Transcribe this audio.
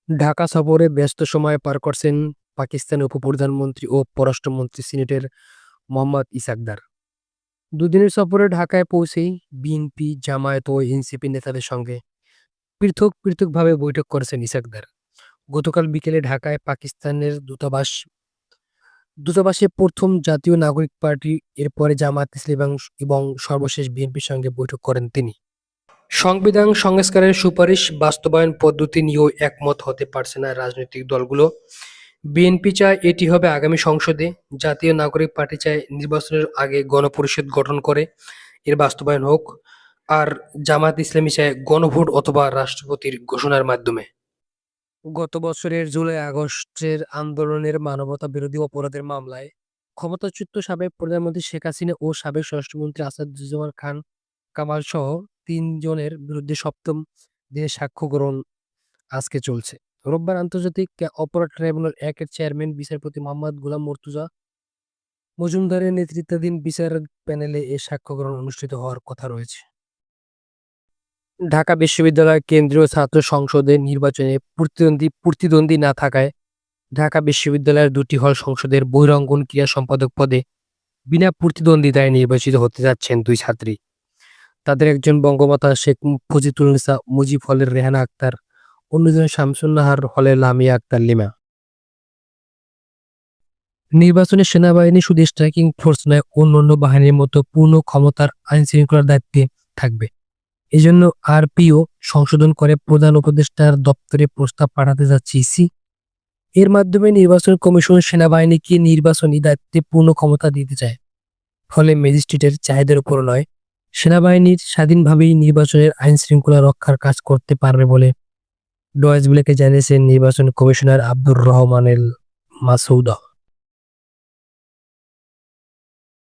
ঢাকা সফরে ব্যস্ত সময় পার করছেন পাকিস্তানের উপপ্রধানমন্ত্রী ও পররাষ্ট্রমন্ত্রী সিনেটের মোহাম্মদ ইসাকদার। দুদিনের সফরে ঢাকায় পৌঁছেই বিএনপি, জামায়াত ও এনসিপি নেতাদের সঙ্গে পৃথকভাবে বৈঠক করেছেন ইসাকদার। গতকাল বিকেলে ঢাকায় পাকিস্তানের দূতাবাসে প্রথম জাতীয় নাগরিক পার্টি, এরপরে জামায়াত ইসলামী এবং সর্বশেষ বিএনপির সঙ্গে বৈঠক করেন তিনি। সংবিধান সংস্কারের সুপারিশ বাস্তবায়ন পদ্ধতি নিয়েও একমত হতে পারছে না রাজনৈতিক দলগুলো। বিএনপি চায় এটি হবে আগামী সংসদে, জাতীয় নাগরিক পার্টি চায় নির্বাচনের আগে গণপরিষদ গঠন করে এর বাস্তবায়ন হোক, আর জামায়াত ইসলামী চায় গণভোট অথবা রাষ্ট্রপতির ঘোষণার মাধ্যমে। গত বছরের জুলাই-আগস্টের আন্দোলনের মানবতা বিরোধী অপরাধের মামলায় ক্ষমতাচ্যুত সাবেক প্রধানমন্ত্রী শেখ হাসিনা ও সাবেক স্বরাষ্ট্রমন্ত্রী আসাদুজ্জামান খান কামাল সহ ৩ জনের বিরুদ্ধে সপ্তম দিনের সাক্ষ্য গ্রহণ আজকে চলছে। রোববার আন্তর্জাতিক অপরাধ ট্রাইব্যুনাল ১ এর চেয়ারম্যান বিচারপতি মোহাম্মদ গোলাম মুর্তজা মজুমদারের নেতৃত্বাধীন বিচার প্যানেলে এ সাক্ষ্য গ্রহণ অনুষ্ঠিত হওয়ার কথা রয়েছে। ঢাকা বিশ্ববিদ্যালয় কেন্দ্রীয় ছাত্র সংসদের নির্বাচনে প্রতিদ্বন্দ্বী না থাকায় ঢাকা বিশ্ববিদ্যালয়ের ২টি হল সংসদের বহিরঙ্গন ক্রীড়া সম্পাদক পদে বিনা প্রতিদ্বন্দ্বিতায় নির্বাচিত হতে যাচ্ছেন ২ ছাত্রী। তাদের একজন বঙ্গমাতা শেখ ফজিলাতুন্নেসা মুজিব হলের রেহানা আক্তার, অন্যজন শামসুন্নাহার হলের লামিয়া আক্তার লিমা। নির্বাচনে সেনাবাহিনী শুধু স্ট্রাইকিং ফোর্স নয়, অন্যান্য বাহিনীর মতো পূর্ণ ক্ষমতার আইনশৃঙ্খলার দায়িত্বে থাকবে। এজন্য আরপিও সংশোধন করে প্রধান উপদেষ্টার দপ্তরে প্রস্তাব পাঠাতে যাচ্ছে ইসি। এর মাধ্যমে নির্বাচন কমিশন সেনাবাহিনীকে নির্বাচনী দায়িত্বে পূর্ণ ক্ষমতা দিতে চায়। ফলে ম্যাজিস্ট্রেটের চাহিদার উপর নয়, সেনাবাহিনীর স্বাধীনভাবেই নির্বাচনের আইনশৃঙ্খলা রক্ষার কাজ করতে পারবে বলে ডয়েচে ভেলেকে জানিয়েছেন নির্বাচন কমিশনার আব্দুর রহমান মাসুদ।